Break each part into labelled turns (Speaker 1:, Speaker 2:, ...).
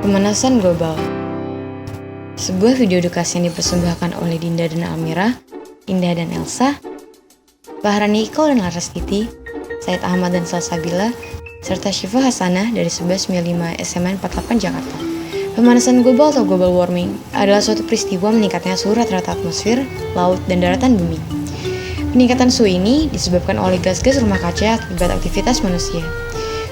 Speaker 1: Pemanasan global. Sebuah video edukasi yang dipersembahkan oleh Dinda dan Almira, Indah dan Elsa, Bahrani Iko dan Larastiti, Said Ahmad dan Salsabila, serta Syifa Hasanah dari 1195 SMN 48 Jakarta. Pemanasan global atau global warming adalah suatu peristiwa meningkatnya suhu rata-rata atmosfer, laut, dan daratan bumi. Peningkatan suhu ini disebabkan oleh gas-gas rumah kaca akibat aktivitas manusia.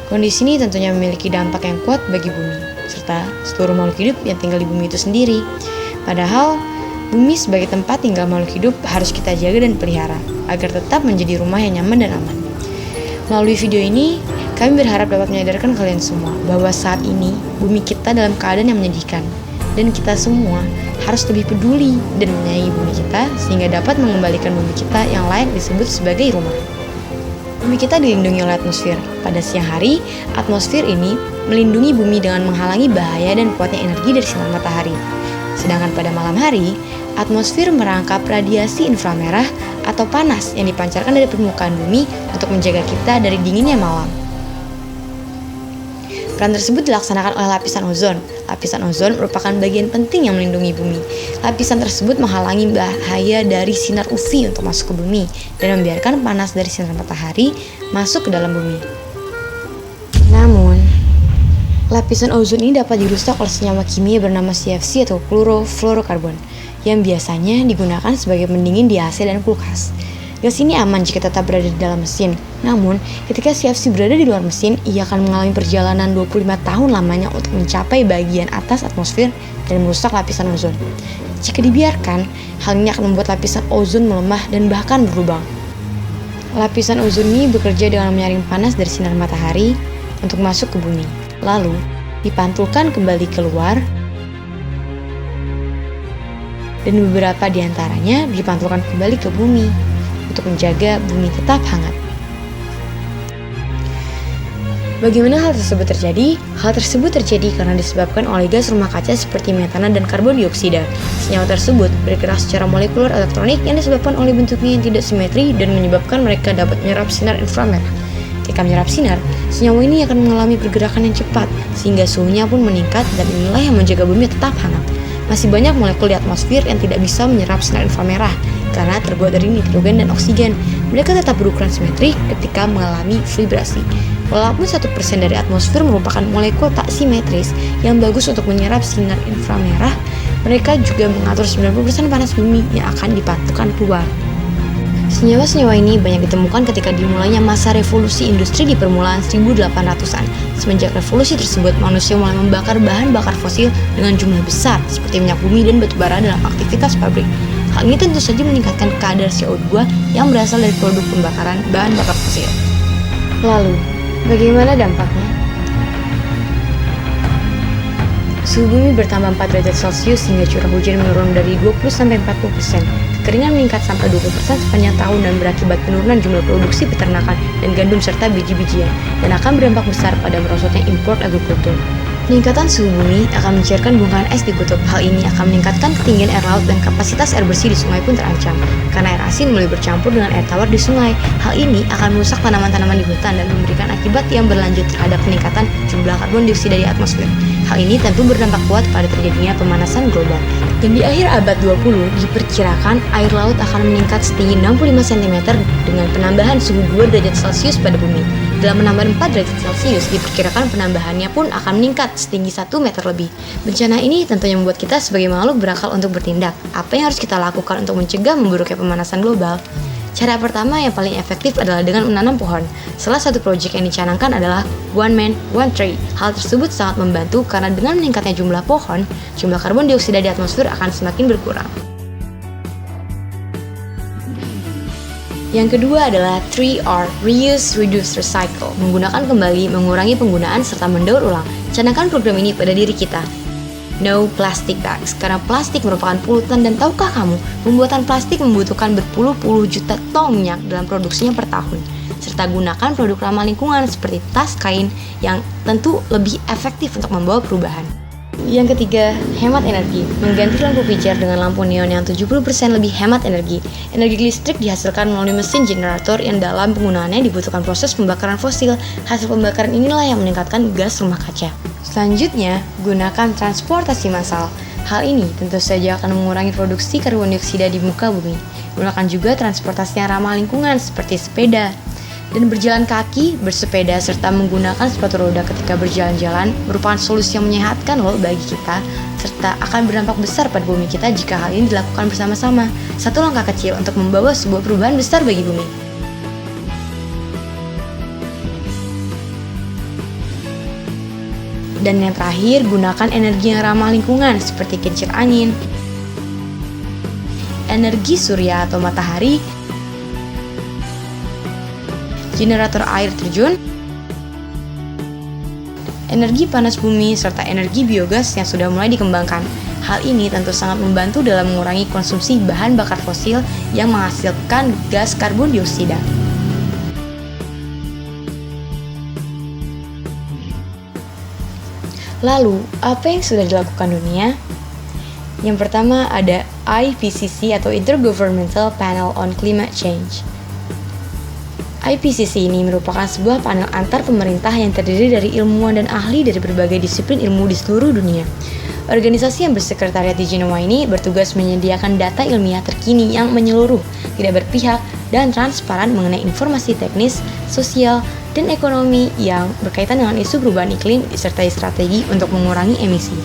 Speaker 1: Kondisi ini tentunya memiliki dampak yang kuat bagi bumi, serta seluruh makhluk hidup yang tinggal di bumi itu sendiri. Padahal, bumi sebagai tempat tinggal makhluk hidup harus kita jaga dan pelihara, agar tetap menjadi rumah yang nyaman dan aman. Melalui video ini, kami berharap dapat menyadarkan kalian semua bahwa saat ini bumi kita dalam keadaan yang menyedihkan, dan kita semua harus lebih peduli dan menyayangi bumi kita sehingga dapat mengembalikan bumi kita yang layak disebut sebagai rumah. Bumi kita dilindungi oleh atmosfer. Pada siang hari, atmosfer ini melindungi bumi dengan menghalangi bahaya dan kuatnya energi dari sinar matahari. Sedangkan pada malam hari, atmosfer merangkap radiasi inframerah atau panas yang dipancarkan dari permukaan bumi untuk menjaga kita dari dinginnya malam. Peran tersebut dilaksanakan oleh lapisan ozon. Lapisan ozon merupakan bagian penting yang melindungi bumi. Lapisan tersebut menghalangi bahaya dari sinar UV untuk masuk ke bumi dan membiarkan panas dari sinar matahari masuk ke dalam bumi. Namun, lapisan ozon ini dapat dirusak oleh senyawa kimia bernama CFC atau chlorofluorokarbon yang biasanya digunakan sebagai pendingin di AC dan kulkas. Gas ini aman jika tetap berada di dalam mesin. Namun, ketika CFC berada di luar mesin, ia akan mengalami perjalanan 25 tahun lamanya untuk mencapai bagian atas atmosfer dan merusak lapisan ozon. Jika dibiarkan, hal ini akan membuat lapisan ozon melemah dan bahkan berlubang. Lapisan ozon ini bekerja dengan menyaring panas dari sinar matahari untuk masuk ke bumi. Lalu, dipantulkan kembali keluar dan beberapa di antaranya dipantulkan kembali ke bumi untuk menjaga bumi tetap hangat. Bagaimana hal tersebut terjadi? Hal tersebut terjadi karena disebabkan oleh gas rumah kaca seperti metana dan karbon dioksida. Senyawa tersebut bergerak secara molekuler elektronik yang disebabkan oleh bentuknya yang tidak simetri dan menyebabkan mereka dapat menyerap sinar inframerah. Ketika menyerap sinar, senyawa ini akan mengalami pergerakan yang cepat sehingga suhunya pun meningkat dan inilah yang menjaga bumi tetap hangat. Masih banyak molekul di atmosfer yang tidak bisa menyerap sinar inframerah karena terbuat dari nitrogen dan oksigen. Mereka tetap berukuran simetrik ketika mengalami vibrasi. Walaupun 1% dari atmosfer merupakan molekul tak simetris yang bagus untuk menyerap sinar inframerah, mereka juga mengatur 90% panas bumi yang akan dipantulkan keluar. Senyawa-senyawa ini banyak ditemukan ketika dimulainya masa revolusi industri di permulaan 1800-an. Semenjak revolusi tersebut, manusia mulai membakar bahan bakar fosil dengan jumlah besar seperti minyak bumi dan batu bara dalam aktivitas pabrik. Hal ini tentu saja meningkatkan kadar CO2 yang berasal dari produk pembakaran bahan bakar fosil. Lalu, bagaimana dampaknya? Suhu bumi bertambah 4 derajat Celcius hingga curah hujan menurun dari 20-40%. Kekeringan meningkat sampai 20% sepanjang tahun dan berakibat penurunan jumlah produksi peternakan dan gandum serta biji-bijian dan akan berdampak besar pada merosotnya import agrikultur. Peningkatan suhu bumi akan mencairkan bongkahan es di kutub. Hal ini akan meningkatkan ketinggian air laut dan kapasitas air bersih di sungai pun terancam karena air asin mulai bercampur dengan air tawar di sungai. Hal ini akan merusak tanaman-tanaman di hutan dan memberikan akibat yang berlanjut terhadap peningkatan jumlah karbon dioksida di atmosfer. Hal ini tentu berdampak kuat pada terjadinya pemanasan global. Dan di akhir abad 20 diperkirakan air laut akan meningkat setinggi 65 cm dengan penambahan suhu 2 derajat Celcius pada bumi. Dalam menambah 4 derajat Celcius diperkirakan penambahannya pun akan meningkat setinggi 1 meter lebih. Bencana ini tentunya membuat kita sebagai makhluk berakal untuk bertindak. Apa yang harus kita lakukan untuk mencegah memburuknya pemanasan global? Cara pertama yang paling efektif adalah dengan menanam pohon. Salah satu proyek yang dicanangkan adalah One Man, One Tree. Hal tersebut sangat membantu karena dengan meningkatnya jumlah pohon, jumlah karbon dioksida di atmosfer akan semakin berkurang. Yang kedua adalah 3R, Reuse, Reduce, Recycle. Menggunakan kembali, mengurangi penggunaan, serta mendaur ulang. Canangkan program ini pada diri kita. No plastic bags, karena plastik merupakan polutan dan tahukah kamu, pembuatan plastik membutuhkan berpuluh-puluh juta ton minyak dalam produksinya per tahun. Serta gunakan produk ramah lingkungan seperti tas kain yang tentu lebih efektif untuk membawa perubahan. Yang ketiga, hemat energi. Mengganti lampu pijar dengan lampu neon yang 70% lebih hemat energi. Energi listrik dihasilkan melalui mesin generator yang dalam penggunaannya dibutuhkan proses pembakaran fosil. Hasil pembakaran inilah yang meningkatkan gas rumah kaca. Selanjutnya, gunakan transportasi massal. Hal ini tentu saja akan mengurangi produksi karbon dioksida di muka bumi. Gunakan juga transportasi yang ramah lingkungan seperti sepeda. Dan berjalan kaki, bersepeda, serta menggunakan sepatu roda ketika berjalan-jalan merupakan solusi yang menyehatkan loh bagi kita, serta akan berdampak besar pada bumi kita jika hal ini dilakukan bersama-sama. Satu langkah kecil untuk membawa sebuah perubahan besar bagi bumi. Dan yang terakhir, gunakan energi yang ramah lingkungan seperti kincir angin, energi surya atau matahari, generator air terjun, energi panas bumi, serta energi biogas yang sudah mulai dikembangkan. Hal ini tentu sangat membantu dalam mengurangi konsumsi bahan bakar fosil yang menghasilkan gas karbon dioksida. Lalu, apa yang sudah dilakukan dunia? Yang pertama ada IPCC atau Intergovernmental Panel on Climate Change. IPCC ini merupakan sebuah panel antar pemerintah yang terdiri dari ilmuwan dan ahli dari berbagai disiplin ilmu di seluruh dunia. Organisasi yang bersekretariat di Jenewa ini bertugas menyediakan data ilmiah terkini yang menyeluruh, tidak berpihak, dan transparan mengenai informasi teknis, sosial, dan ekonomi yang berkaitan dengan isu perubahan iklim disertai strategi untuk mengurangi emisi.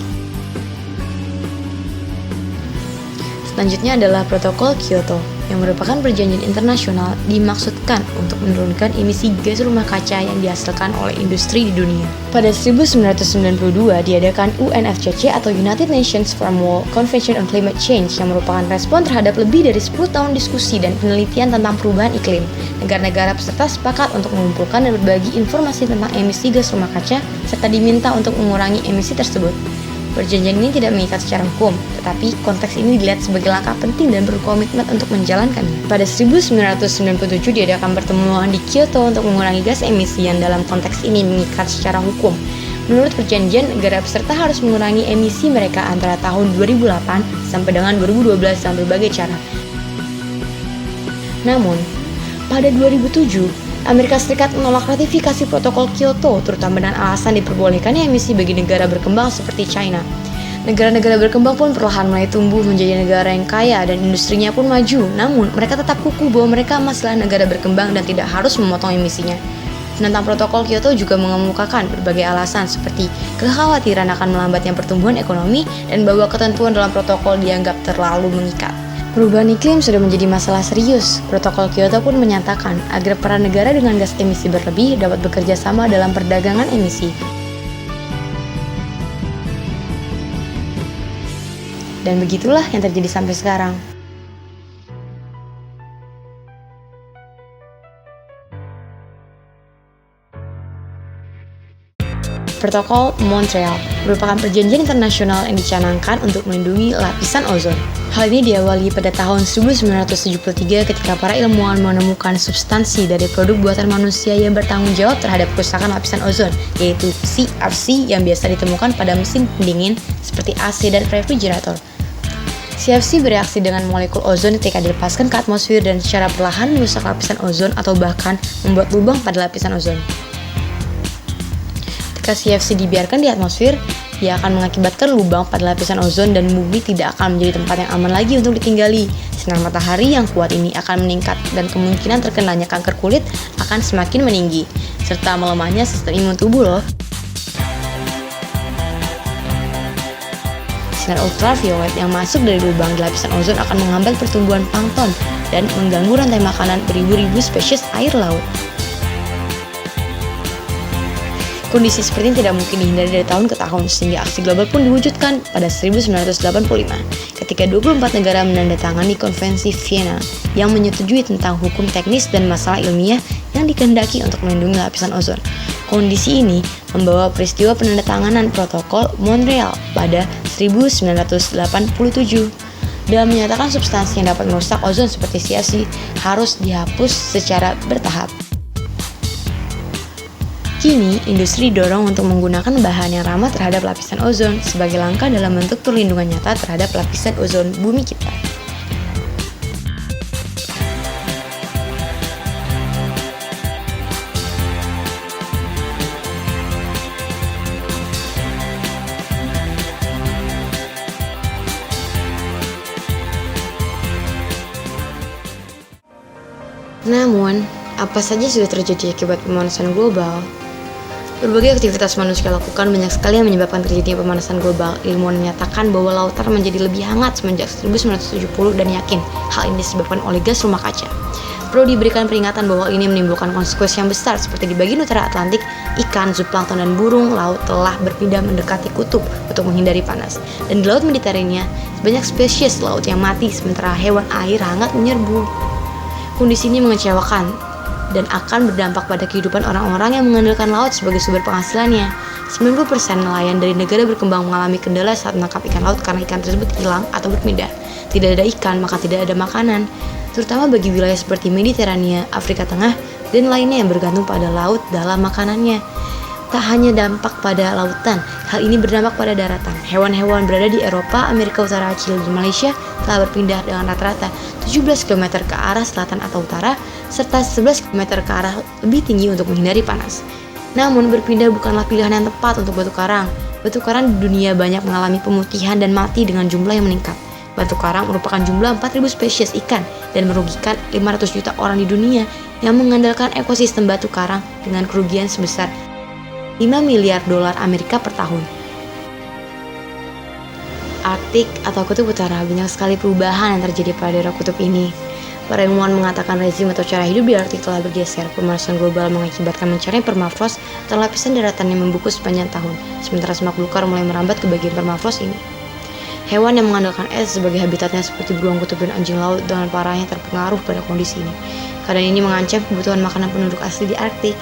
Speaker 1: Selanjutnya adalah Protokol Kyoto, yang merupakan perjanjian internasional dimaksudkan untuk menurunkan emisi gas rumah kaca yang dihasilkan oleh industri di dunia. Pada 1992 diadakan UNFCCC atau United Nations Framework Convention on Climate Change yang merupakan respon terhadap lebih dari 10 tahun diskusi dan penelitian tentang perubahan iklim. Negara-negara peserta sepakat untuk mengumpulkan dan berbagi informasi tentang emisi gas rumah kaca serta diminta untuk mengurangi emisi tersebut. Perjanjian ini tidak mengikat secara hukum, tetapi konteks ini dilihat sebagai langkah penting dan berkomitmen untuk menjalankannya. Pada 1997 diadakan pertemuan di Kyoto untuk mengurangi gas emisi yang dalam konteks ini mengikat secara hukum. Menurut perjanjian, negara peserta harus mengurangi emisi mereka antara tahun 2008 sampai dengan 2012 dengan berbagai cara. Namun, pada 2007, Amerika Serikat menolak ratifikasi protokol Kyoto, terutama dengan alasan diperbolehkannya emisi bagi negara berkembang seperti China. Negara-negara berkembang pun perlahan mulai tumbuh menjadi negara yang kaya dan industrinya pun maju, namun mereka tetap kukuh bahwa mereka masihlah negara berkembang dan tidak harus memotong emisinya. Penentang protokol Kyoto juga mengemukakan berbagai alasan seperti kekhawatiran akan melambatnya pertumbuhan ekonomi dan bahwa ketentuan dalam protokol dianggap terlalu mengikat. Perubahan iklim sudah menjadi masalah serius. Protokol Kyoto pun menyatakan agar para negara dengan gas emisi berlebih dapat bekerja sama dalam perdagangan emisi. Dan begitulah yang terjadi sampai sekarang. Protokol Montreal merupakan perjanjian internasional yang dicanangkan untuk melindungi lapisan ozon. Hal ini diawali pada tahun 1973 ketika para ilmuwan menemukan substansi dari produk buatan manusia yang bertanggung jawab terhadap kerusakan lapisan ozon, yaitu CFC yang biasa ditemukan pada mesin pendingin seperti AC dan refrigerator. CFC bereaksi dengan molekul ozon ketika dilepaskan ke atmosfer dan secara perlahan merusak lapisan ozon atau bahkan membuat lubang pada lapisan ozon. Ketika CFC dibiarkan di atmosfer, ia akan mengakibatkan lubang pada lapisan ozon dan bumi tidak akan menjadi tempat yang aman lagi untuk ditinggali. Sinar matahari yang kuat ini akan meningkat dan kemungkinan terkenanya kanker kulit akan semakin meninggi, serta melemahnya sistem imun tubuh loh. Sinar ultraviolet yang masuk dari lubang di lapisan ozon akan menghambat pertumbuhan plankton dan mengganggu rantai makanan beribu-ribu spesies air laut. Kondisi seperti ini tidak mungkin dihindari dari tahun ke tahun, sehingga aksi global pun diwujudkan pada 1985 ketika 24 negara menandatangani Konvensi Vienna yang menyetujui tentang hukum teknis dan masalah ilmiah yang dikehendaki untuk melindungi lapisan ozon. Kondisi ini membawa peristiwa penandatanganan Protokol Montreal pada 1987 dan menyatakan substansi yang dapat merusak ozon seperti CFC harus dihapus secara bertahap. Kini, industri didorong untuk menggunakan bahan yang ramah terhadap lapisan ozon sebagai langkah dalam bentuk perlindungan nyata terhadap lapisan ozon bumi kita. Namun, apa saja sudah terjadi akibat pemanasan global? Berbagai aktivitas manusia lakukan banyak sekali yang menyebabkan terjadinya pemanasan global. Ilmuwan menyatakan bahwa lautan menjadi lebih hangat semenjak 1970 dan yakin hal ini disebabkan oleh gas rumah kaca. Perlu diberikan peringatan bahwa ini menimbulkan konsekuensi yang besar seperti di bagian utara Atlantik, ikan, zooplankton, dan burung laut telah berpindah mendekati kutub untuk menghindari panas. Dan di Laut Mediterania, banyak spesies laut yang mati sementara hewan air hangat menyerbu. Kondisi ini mengecewakan dan akan berdampak pada kehidupan orang-orang yang mengandalkan laut sebagai sumber penghasilannya. 90% nelayan dari negara berkembang mengalami kendala saat menangkap ikan laut karena ikan tersebut hilang atau berpindah. Tidak ada ikan, maka tidak ada makanan, terutama bagi wilayah seperti Mediterania, Afrika Tengah, dan lainnya yang bergantung pada laut dalam makanannya. Tak hanya dampak pada lautan, hal ini berdampak pada daratan. Hewan-hewan berada di Eropa, Amerika Utara, Chili, dan Malaysia telah berpindah dengan rata-rata 17 km ke arah selatan atau utara, serta 11 km ke arah lebih tinggi untuk menghindari panas. Namun, berpindah bukanlah pilihan yang tepat untuk batu karang. Batu karang di dunia banyak mengalami pemutihan dan mati dengan jumlah yang meningkat. Batu karang merupakan jumlah 4.000 spesies ikan dan merugikan 500 juta orang di dunia yang mengandalkan ekosistem batu karang dengan kerugian sebesar 5 miliar dolar Amerika per tahun. Arktik atau Kutub Utara, banyak sekali perubahan yang terjadi pada daerah kutub ini. Para ilmuwan mengatakan rezim atau cara hidup di Arktik telah bergeser. Pemanasan global mengakibatkan mencarinya permafrost atau lapisan daratan yang membeku sepanjang tahun, sementara semak belukar mulai merambat ke bagian permafrost ini. Hewan yang mengandalkan es sebagai habitatnya seperti beruang kutub dan anjing laut dengan parahnya terpengaruh pada kondisi ini. Keadaan ini mengancam kebutuhan makanan penduduk asli di Arktik.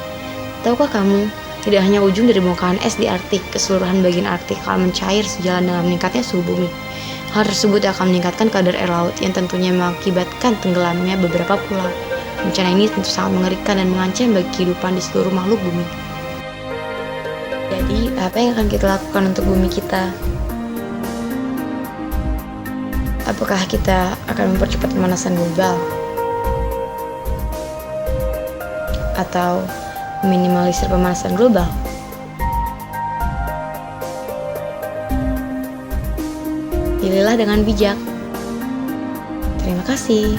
Speaker 1: Tahukah kamu, tidak hanya ujung dari bongkahan es di Arktik, keseluruhan bagian Arktik akan mencair sejalan dengan meningkatnya suhu bumi. Hal tersebut akan meningkatkan kadar air laut yang tentunya mengakibatkan tenggelamnya beberapa pulau. Bencana ini tentu sangat mengerikan dan mengancam bagi kehidupan di seluruh makhluk bumi. Jadi, apa yang akan kita lakukan untuk bumi kita? Apakah kita akan mempercepat pemanasan global? Atau meminimalisir pemanasan global? Pilihlah dengan bijak. Terima kasih.